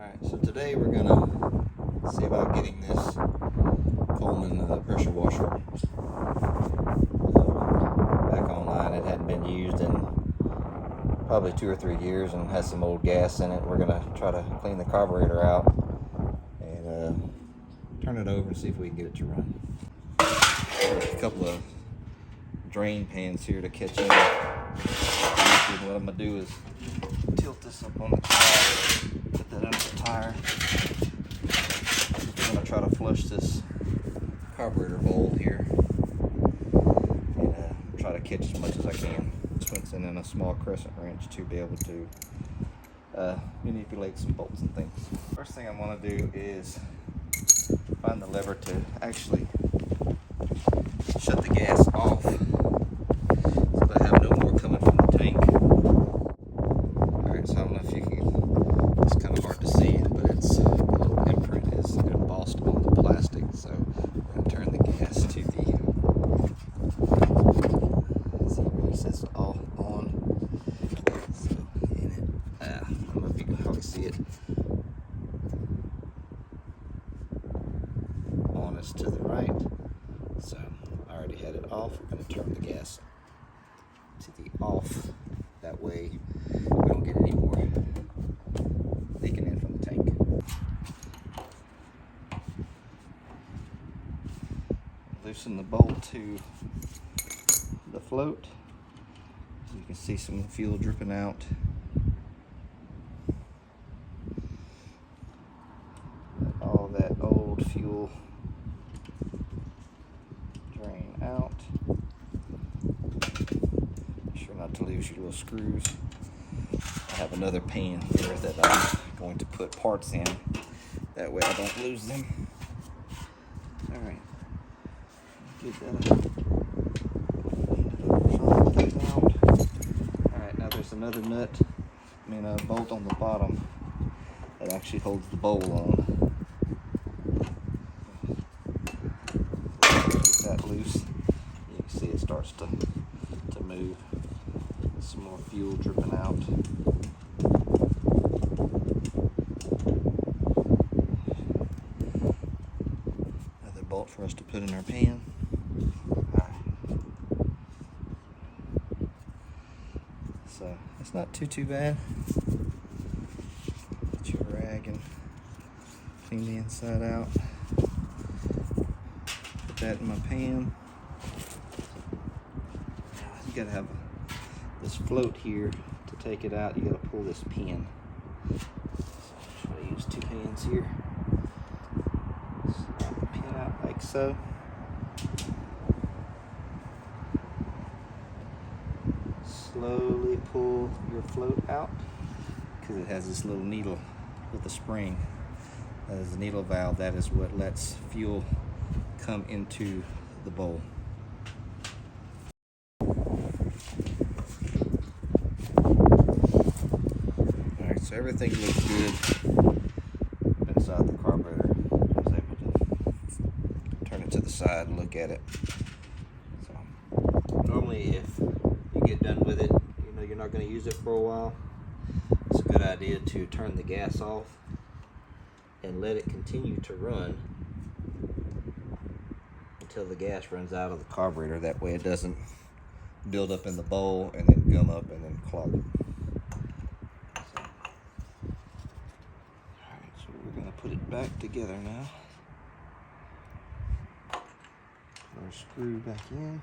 Alright, so today we're gonna see about getting this Coleman pressure washer back online. It hadn't been used in probably 2 or 3 years and has some old gas in it. We're gonna try to clean the carburetor out and turn it over and see if we can get it to run. A couple of drain pans here to catch in. What I'm gonna do is tilt this up on the tire, put that under the tire. We're gonna try to flush this carburetor bowl here and try to catch as much as I can. Swinson in a small crescent wrench to be able to manipulate some bolts and things. First thing I want to do is find the lever to actually shut the gas off so that I have no more coming from the tank. Alright, so I don't know if you can, it's kind of hard to see, but it's a little imprint is embossed on the plastic. So we're going to turn the gas to the, see where it says all on. So in it, I don't know if you can hardly see it. On is to the right. So I already had it off. We're going to turn the gas to the off. That way we don't get any more leaking in from the tank. Loosen the bolt to the float. You can see some fuel dripping out. Let all that old fuel drain out. Be sure not to lose your little screws. I have another pan here that I'm going to put parts in. That way I don't lose them. Alright. Get that out. Alright, now there's another bolt on the bottom that actually holds the bowl on. Get that loose. You can see it starts to move. Some more fuel dripping out. Another bolt for us to put in our pan. So it's not too bad. Get your rag and clean the inside out. Put that in my pan. You gotta have this float here to take it out. You gotta pull this pin. So try to use 2 hands here. Slide the pin out like so. Slowly pull your float out because it has this little needle with a spring. That is the needle valve. That is what lets fuel come into the bowl. Alright, so everything looks good inside the carburetor. I was able to turn it to the side and look at it. So normally if you get done with it, you know you're not going to use it for a while, it's a good idea to turn the gas off and let it continue to run until the gas runs out of the carburetor. That way it doesn't build up in the bowl and then gum up and then clog it. Alright, so we're going to put it back together now. Put our screw back in.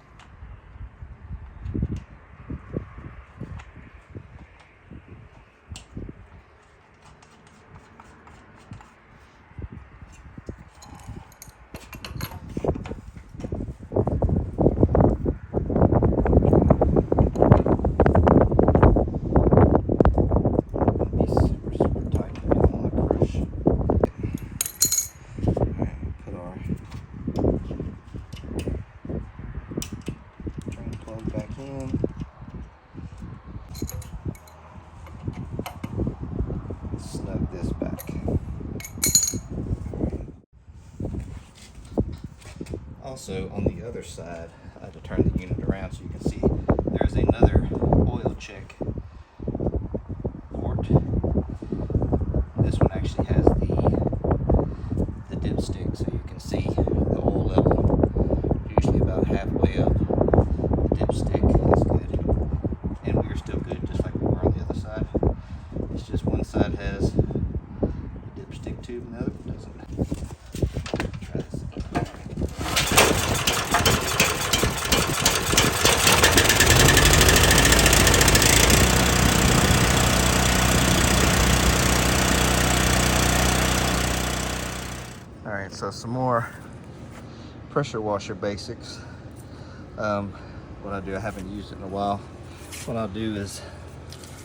Snug this back. Also on the other side, I had to turn the unit around so you can see there's another oil check port. This one actually actually has the dipstick, so you can see the oil level. Usually about halfway up the dipstick is good, and we're still good, just like we were on the other side. It's just one side has the dipstick tube and the other one doesn't. Try this. Alright, so some more pressure washer basics. What I do, I haven't used it in a while. What I'll do is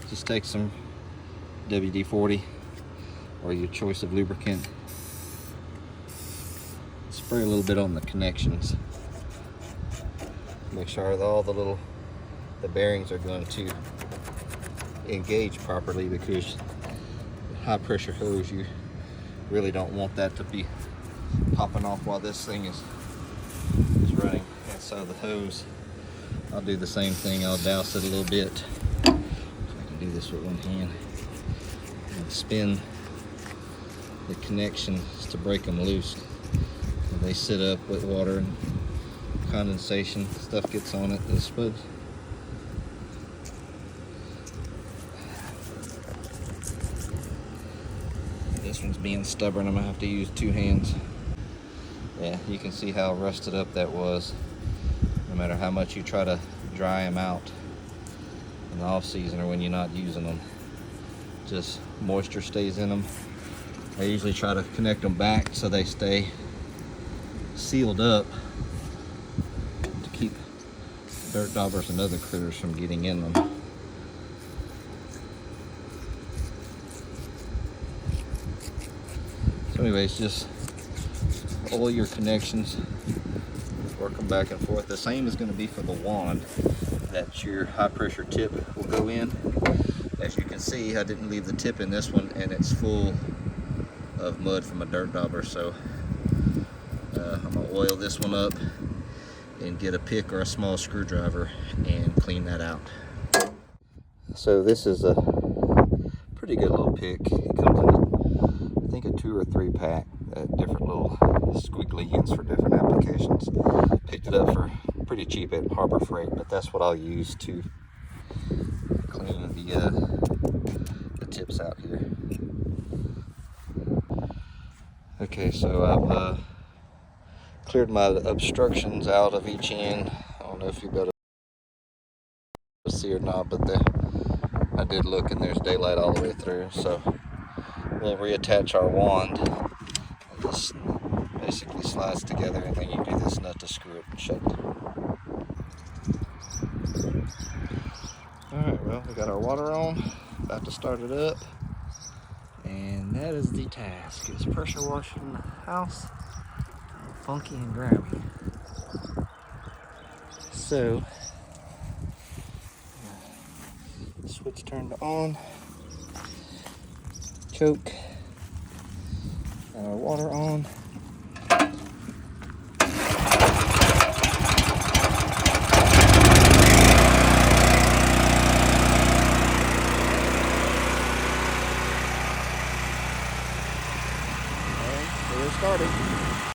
just take some WD-40 or your choice of lubricant, spray a little bit on the connections, make sure that all the bearings are going to engage properly, because high pressure hose, you really don't want that to be popping off while this thing is running. And so the hose, I'll do the same thing. I'll douse it a little bit. If I can do this with one hand, and spin the connections to break them loose. And they sit up with water and condensation, stuff gets on it. It's supposed. This one's being stubborn. I'm gonna have to use two hands. Yeah, you can see how rusted up that was. No matter how much you try to dry them out in the off season or when you're not using them, just moisture stays in them. I usually try to connect them back so they stay sealed up to keep dirt daubers and other critters from getting in them. So anyways, just oil your connections, work them back and forth. The same is going to be for the wand that your high pressure tip will go in. As you can see, I didn't leave the tip in this one, and it's full of mud from a dirt dauber. So I'm going to oil this one up and get a pick or a small screwdriver and clean that out. So this is a pretty good little pick. It comes in, I think, a 2 or 3 pack. Different little squiggly ends for different applications. Picked it up for pretty cheap at Harbor Freight, but that's what I'll use to clean the tips out here. Okay, so I've cleared my obstructions out of each end. I don't know if you'll be able to see or not, but I did look, and there's daylight all the way through. So we'll reattach our wand. This basically slides together, and then you do this nut to screw it shut. Alright, well, we got our water on, about to start it up, and that is the task. It's pressure washing the house, funky and grimy. So, switch turned on, choke, and our water on.